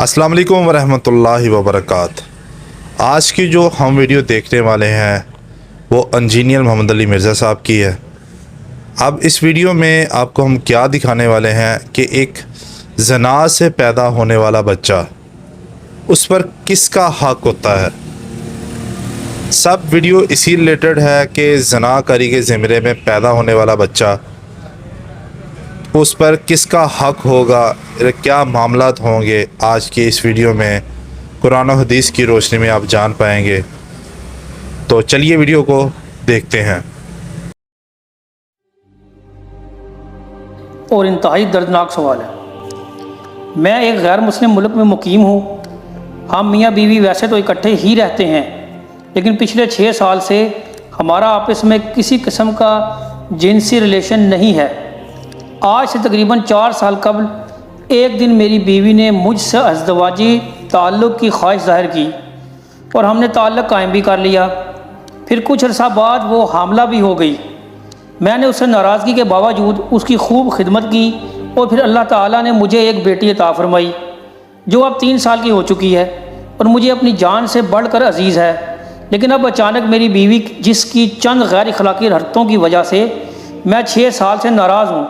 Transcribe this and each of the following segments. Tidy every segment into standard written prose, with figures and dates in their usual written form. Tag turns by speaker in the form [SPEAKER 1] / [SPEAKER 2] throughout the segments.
[SPEAKER 1] السلام علیکم ورحمۃ اللہ وبرکاتہ۔ آج کی جو ہم ویڈیو دیکھنے والے ہیں وہ انجینئر محمد علی مرزا صاحب کی ہے۔ اب اس ویڈیو میں آپ کو ہم کیا دکھانے والے ہیں کہ ایک زنا سے پیدا ہونے والا بچہ، اس پر کس کا حق ہوتا ہے۔ سب ویڈیو اسی ریلیٹڈ ہے کہ زنا کاری کے زمرے میں پیدا ہونے والا بچہ، اس پر کس کا حق ہوگا، کیا معاملات ہوں گے، آج کی اس ویڈیو میں قرآن و حدیث کی روشنی میں آپ جان پائیں گے۔ تو چلیے ویڈیو کو دیکھتے ہیں۔
[SPEAKER 2] اور انتہائی دردناک سوال ہے۔ میں ایک غیر مسلم ملک میں مقیم ہوں۔ ہم میاں بیوی ویسے تو اکٹھے ہی رہتے ہیں، لیکن پچھلے 6 سال سے ہمارا آپس میں کسی قسم کا جنسی ریلیشن نہیں ہے۔ آج سے تقریباً 4 سال قبل ایک دن میری بیوی نے مجھ سے ازدواجی تعلق کی خواہش ظاہر کی اور ہم نے تعلق قائم بھی کر لیا۔ پھر کچھ عرصہ بعد وہ حاملہ بھی ہو گئی۔ میں نے اس سے ناراضگی کے باوجود اس کی خوب خدمت کی اور پھر اللہ تعالیٰ نے مجھے ایک بیٹی عطا فرمائی جو اب 3 سال کی ہو چکی ہے اور مجھے اپنی جان سے بڑھ کر عزیز ہے۔ لیکن اب اچانک میری بیوی، جس کی چند غیر اخلاقی حرکتوں کی وجہ سے میں 6 سال سے ناراض ہوں،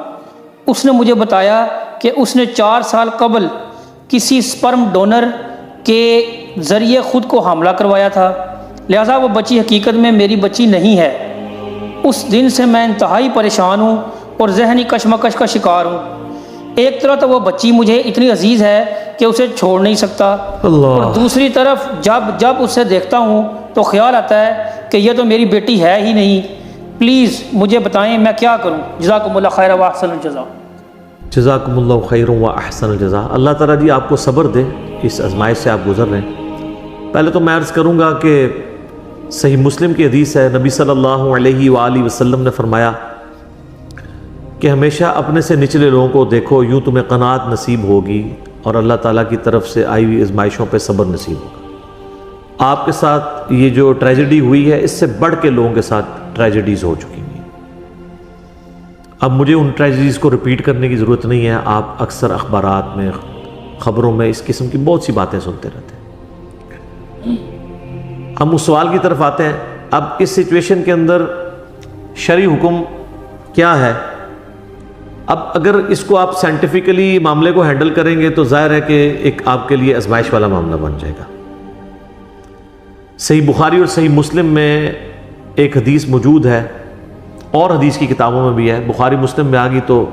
[SPEAKER 2] اس نے مجھے بتایا کہ اس نے 4 سال قبل کسی سپرم ڈونر کے ذریعے خود کو حاملہ کروایا تھا، لہٰذا وہ بچی حقیقت میں میری بچی نہیں ہے۔ اس دن سے میں انتہائی پریشان ہوں اور ذہنی کشمکش کا شکار ہوں۔ ایک طرف تو وہ بچی مجھے اتنی عزیز ہے کہ اسے چھوڑ نہیں سکتا، اور دوسری طرف جب اسے دیکھتا ہوں تو خیال آتا ہے کہ یہ تو میری بیٹی ہے ہی نہیں۔ پلیز مجھے بتائیں میں کیا کروں۔ جزاکم اللہ خیر و احسن الجزاء۔
[SPEAKER 3] جزاکم اللہ خیر و احسن الجزاء۔ اللہ تعالیٰ جی آپ کو صبر دے اس آزمائش سے آپ گزر رہے ہیں۔ پہلے تو میں عرض کروں گا کہ صحیح مسلم کی حدیث ہے، نبی صلی اللہ علیہ وآلہ وسلم نے فرمایا کہ ہمیشہ اپنے سے نچلے لوگوں کو دیکھو، یوں تمہیں قناعت نصیب ہوگی اور اللہ تعالیٰ کی طرف سے آئی ہوئی آزمائشوں پہ صبر نصیب ہوگا۔ آپ کے ساتھ یہ جو ٹریجڈی ہوئی ہے، اس سے بڑھ کے لوگوں کے ساتھ ٹریجڈیز ہو چکی ہیں۔ اب مجھے ان ٹریجڈیز کو ریپیٹ کرنے کی ضرورت نہیں ہے، آپ اکثر اخبارات میں، خبروں میں اس قسم کی بہت سی باتیں سنتے رہتے ہیں۔ ہم اس سوال کی طرف آتے ہیں۔ اب اس سچویشن کے اندر شرعی حکم کیا ہے؟ اب اگر اس کو آپ سائنٹیفکلی معاملے کو ہینڈل کریں گے تو ظاہر ہے کہ ایک آپ کے لیے آزمائش والا معاملہ بن جائے گا۔ صحیح بخاری اور صحیح مسلم میں ایک حدیث موجود ہے، اور حدیث کی کتابوں میں بھی ہے، بخاری مسلم میں آ گئی تو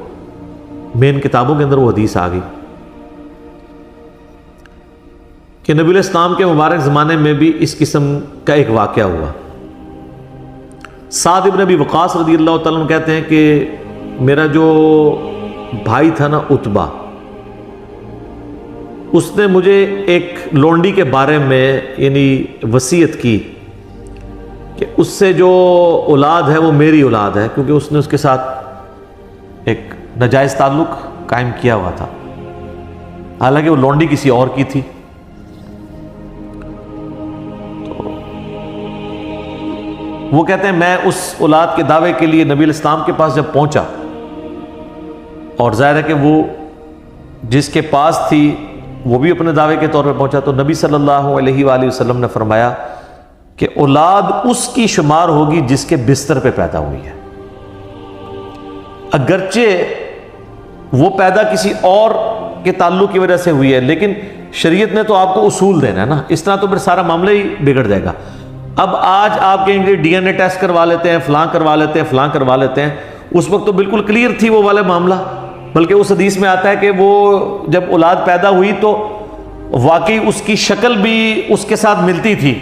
[SPEAKER 3] مین کتابوں کے اندر وہ حدیث آ گئی کہ نبی علیہ السلام کے مبارک زمانے میں بھی اس قسم کا ایک واقعہ ہوا۔ سعد ابن ابی وقاص رضی اللہ تعالیٰ عنہ کہتے ہیں کہ میرا جو بھائی تھا نا عتبہ، اس نے مجھے ایک لونڈی کے بارے میں یعنی وصیت کی کہ اس سے جو اولاد ہے وہ میری اولاد ہے، کیونکہ اس نے اس کے ساتھ ایک ناجائز تعلق قائم کیا ہوا تھا، حالانکہ وہ لونڈی کسی اور کی تھی۔ وہ کہتے ہیں میں اس اولاد کے دعوے کے لیے نبی علیہ السلام کے پاس جب پہنچا، اور ظاہر ہے کہ وہ جس کے پاس تھی وہ بھی اپنے دعوے کے طور پہ پہنچا، تو نبی صلی اللہ علیہ وآلہ وسلم نے فرمایا کہ اولاد اس کی شمار ہوگی جس کے بستر پہ پیدا ہوئی ہے، اگرچہ وہ پیدا کسی اور کے تعلق کی وجہ سے ہوئی ہے، لیکن شریعت نے تو آپ کو اصول دینا ہے نا، اس طرح تو پھر سارا معاملہ ہی بگڑ جائے گا۔ اب آج آپ کہیں گے ڈی این اے ٹیسٹ کروا لیتے ہیں، فلاں کروا لیتے ہیں، فلاں کروا لیتے ہیں، اس وقت تو بالکل کلیئر تھی وہ والا معاملہ، بلکہ اس حدیث میں آتا ہے کہ وہ جب اولاد پیدا ہوئی تو واقعی اس کی شکل بھی اس کے ساتھ ملتی تھی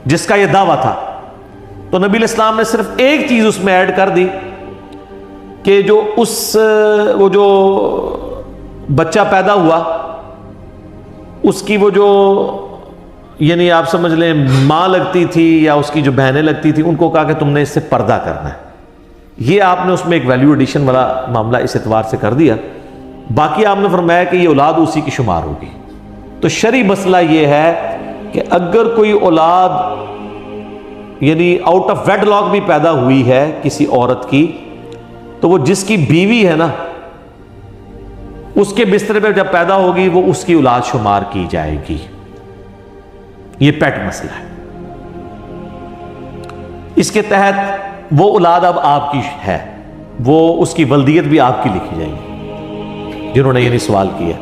[SPEAKER 3] جس کا یہ دعویٰ تھا۔ تو نبی علیہ السلام نے صرف ایک چیز اس میں ایڈ کر دی کہ جو وہ جو بچہ پیدا ہوا اس کی وہ جو یعنی آپ سمجھ لیں ماں لگتی تھی یا اس کی جو بہنیں لگتی تھی، ان کو کہا کہ تم نے اس سے پردہ کرنا ہے۔ یہ آپ نے اس میں ایک ویلیو ایڈیشن والا معاملہ اس اعتبار سے کر دیا۔ باقی آپ نے فرمایا کہ یہ اولاد اسی کی شمار ہوگی۔ تو شرعی مسئلہ یہ ہے کہ اگر کوئی اولاد یعنی آؤٹ آف ویڈ لاک بھی پیدا ہوئی ہے کسی عورت کی، تو وہ جس کی بیوی ہے نا اس کے بستر پہ جب پیدا ہوگی وہ اس کی اولاد شمار کی جائے گی. یہ پیٹ مسئلہ ہے. اس کے تحت وہ اولاد اب آپ کی ہے, وہ اس کی ولدیت بھی آپ کی لکھی جائے گی جنہوں نے یہ نہیں سوال کیا,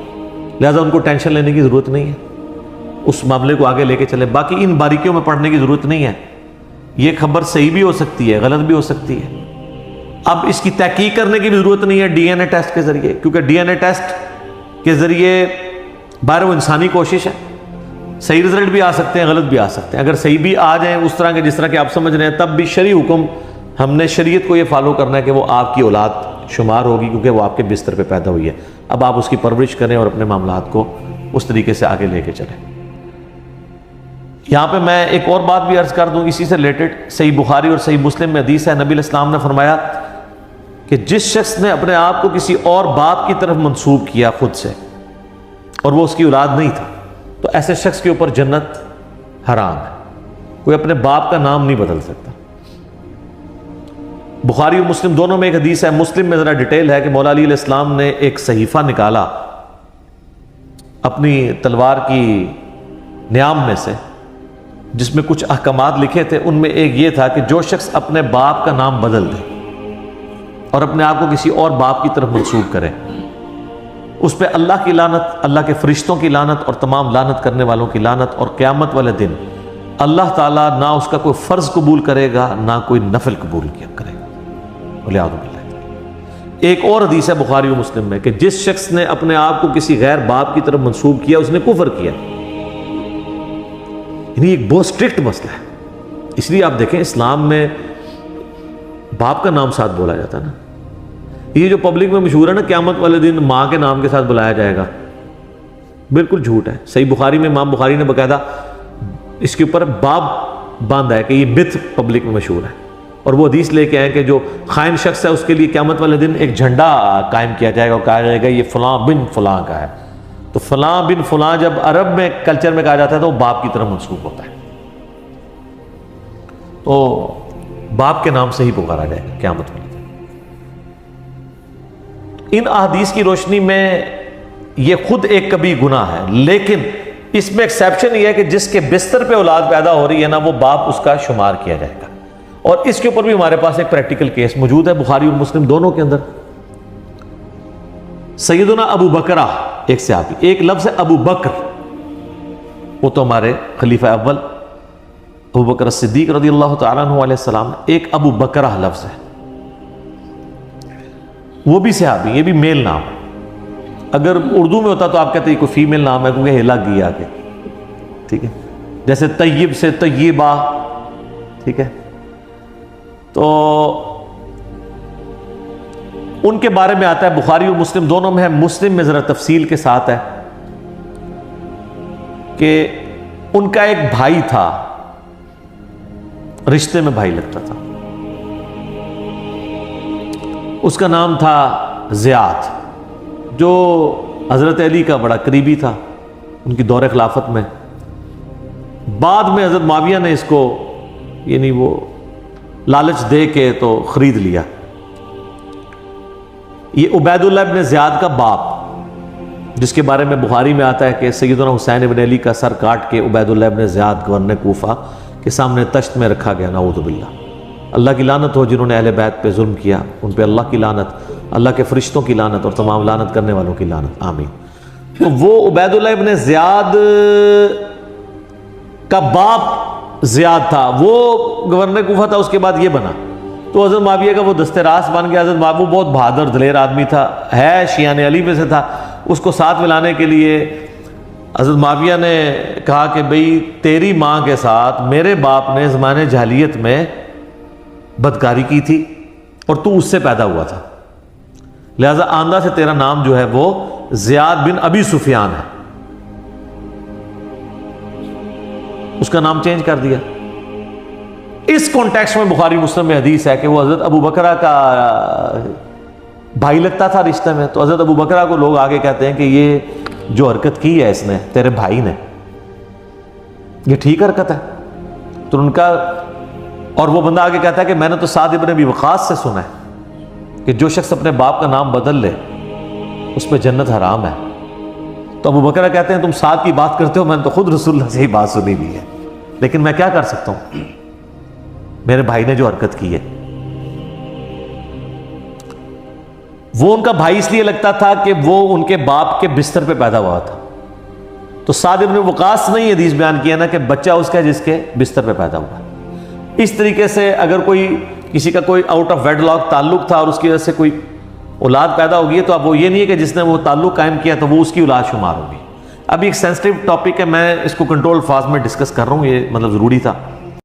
[SPEAKER 3] لہذا ان کو ٹینشن لینے کی ضرورت نہیں ہے, اس معاملے کو آگے لے کے چلے. باقی ان باریکیوں میں پڑھنے کی ضرورت نہیں ہے. یہ خبر صحیح بھی ہو سکتی ہے, غلط بھی ہو سکتی ہے. اب اس کی تحقیق کرنے کی بھی ضرورت نہیں ہے ڈی این اے ٹیسٹ کے ذریعے, کیونکہ ڈی این اے ٹیسٹ کے ذریعے باہر وہ انسانی کوشش ہے, صحیح رزلٹ بھی آ سکتے ہیں, غلط بھی آ سکتے ہیں. اگر صحیح بھی آ جائیں اس طرح کے جس طرح کہ آپ سمجھ رہے ہیں, تب بھی شرعی حکم ہم نے شریعت کو یہ فالو کرنا ہے کہ وہ آپ کی اولاد شمار ہوگی, کیونکہ وہ آپ کے بستر پہ پیدا ہوئی ہے. اب آپ اس کی پرورش کریں اور اپنے معاملات کو اس طریقے سے آگے لے کے چلیں. یہاں پہ میں ایک اور بات بھی عرض کر دوں اسی سے ریلیٹڈ. صحیح بخاری اور صحیح مسلم میں حدیث ہے, نبی علیہ السلام نے فرمایا کہ جس شخص نے اپنے آپ کو کسی اور باپ کی طرف منسوب کیا خود سے اور وہ اس کی اولاد نہیں تھا, تو ایسے شخص کے اوپر جنت حرام ہے. کوئی اپنے باپ کا نام نہیں بدل سکتا. بخاری اور مسلم دونوں میں ایک حدیث ہے. مسلم میں ذرا ڈیٹیل ہے کہ مولا علی علیہ السلام نے ایک صحیفہ نکالا اپنی تلوار کی نیام میں سے, جس میں کچھ احکامات لکھے تھے. ان میں ایک یہ تھا کہ جو شخص اپنے باپ کا نام بدل دے اور اپنے آپ کو کسی اور باپ کی طرف منسوب کرے, اس پہ اللہ کی لعنت, اللہ کے فرشتوں کی لعنت اور تمام لعنت کرنے والوں کی لعنت, اور قیامت والے دن اللہ تعالیٰ نہ اس کا کوئی فرض قبول کرے گا نہ کوئی نفل قبول کیا کرے گا. ولیعوذ باللہ. ایک اور حدیث ہے بخاری و مسلم میں کہ جس شخص نے اپنے آپ کو کسی غیر باپ کی طرف منسوب کیا اس نے کفر کیا. یعنی ایک بہت سٹرکٹ مسئلہ ہے. اس لیے آپ دیکھیں اسلام میں باپ کا نام ساتھ بولا جاتا ہے نا. یہ جو پبلک میں مشہور ہے نا قیامت والے دن ماں کے نام کے ساتھ بلایا جائے گا, بالکل جھوٹ ہے. صحیح بخاری میں امام بخاری نے باقاعدہ اس کے اوپر باب باندھا ہے کہ یہ متھ پبلک میں مشہور ہے, اور وہ حدیث لے کے آئے کہ جو خائن شخص ہے اس کے لیے قیامت والے دن ایک جھنڈا قائم کیا جائے گا اور کہا جائے گا یہ فلاں بن فلاں کا ہے. تو فلاں بن فلاں جب عرب میں کلچر میں کہا جاتا ہے تو وہ باپ کی طرف منسوب ہوتا ہے, تو باپ کے نام سے ہی پکارا جائے گا قیامت والے دن. ان احادیث کی روشنی میں یہ خود ایک کبھی گناہ ہے, لیکن اس میں ایکسیپشن یہ ہے کہ جس کے بستر پہ اولاد پیدا ہو رہی ہے نا وہ باپ اس کا شمار کیا جائے گا. اور اس کے اوپر بھی ہمارے پاس ایک پریکٹیکل کیس موجود ہے بخاری اور مسلم دونوں کے اندر. سیدنا ابو بکرہ ایک صحابی, ایک لفظ ہے ابو بکر, وہ تو ہمارے خلیفہ اول ابو بکر صدیق رضی اللہ تعالیٰ عنہ علیہ السلام. ایک ابو بکرہ لفظ ہے, وہ بھی صحابی, یہ بھی میل نام ہے. اگر اردو میں ہوتا تو آپ کہتے ہیں کوئی فیمیل نام ہے کیونکہ ہلا گیا کے, ٹھیک ہے, جیسے طیب سے طیبہ, ٹھیک ہے. تو ان کے بارے میں آتا ہے بخاری اور مسلم دونوں میں ہے. مسلم میں ذرا تفصیل کے ساتھ ہے کہ ان کا ایک بھائی تھا, رشتے میں بھائی لگتا تھا, اس کا نام تھا زیاد, جو حضرت علی کا بڑا قریبی تھا ان کی دور خلافت میں. بعد میں حضرت معاویہ نے اس کو یعنی وہ لالچ دے کے تو خرید لیا. یہ عبید اللہ ابن زیاد کا باپ, جس کے بارے میں بخاری میں آتا ہے کہ سیدنا حسین ابن علی کا سر کاٹ کے عبید اللہ ابن زیاد گورنر کوفہ کے سامنے تشت میں رکھا گیا. نعوذ باللہ. اللہ کی لعنت ہو جنہوں نے اہل بیت پہ ظلم کیا, ان پہ اللہ کی لعنت, اللہ کے فرشتوں کی لعنت اور تمام لعنت کرنے والوں کی لعنت, آمین. تو وہ عبید اللہ ابن زیاد کا باپ زیاد تھا, وہ گورنر کوفہ تھا, اس کے بعد یہ بنا. تو حضرت معاویہ کا وہ دستے راست بن گیا. حضرت معاویہ بہت بہادر دلیر آدمی تھا, ہے شیعان علی میں سے تھا. اس کو ساتھ ملانے کے لیے حضرت معاویہ نے کہا کہ بھئی تیری ماں کے ساتھ میرے باپ نے زمانے جاہلیت میں بدکاری کی تھی اور تو اس سے پیدا ہوا تھا, لہذا آندہ سے تیرا نام جو ہے وہ زیاد بن ابی سفیان ہے. اس کا نام چینج کر دیا. اس کانٹیکسٹ میں بخاری مسلم میں حدیث ہے کہ وہ حضرت ابو بکرہ کا بھائی لگتا تھا رشتے میں. تو حضرت ابو بکرہ کو لوگ آگے کہتے ہیں کہ یہ جو حرکت کی ہے اس نے تیرے بھائی نے, یہ ٹھیک حرکت ہے. تو ان کا, اور وہ بندہ آگے کہتا ہے کہ میں نے تو سعد ابن ابی وقاص سے سنا ہے کہ جو شخص اپنے باپ کا نام بدل لے اس پہ جنت حرام ہے. تو ابو بکر کہتے ہیں تم ساتھ کی بات کرتے ہو, میں نے تو خود رسول اللہ سے ہی بات سنی ہوئی ہے, لیکن میں کیا کر سکتا ہوں, میرے بھائی نے جو حرکت کی ہے. وہ ان کا بھائی اس لیے لگتا تھا کہ وہ ان کے باپ کے بستر پہ پیدا ہوا تھا. تو سعد بن وقاص نے یہ حدیث بیان کیا نا کہ بچہ اس کا جس کے بستر پہ پیدا ہوا. اس طریقے سے اگر کوئی کسی کا کوئی آؤٹ آف ویڈ لاک تعلق تھا اور اس کی وجہ سے کوئی اولاد پیدا ہوگی ہے, تو اب وہ یہ نہیں ہے کہ جس نے وہ تعلق قائم کیا تو وہ اس کی اولاد شمار ہوگی. اب ایک سینسٹیو ٹاپک ہے, میں اس کو کنٹرول فاز میں ڈسکس کر رہا ہوں, یہ مطلب ضروری تھا.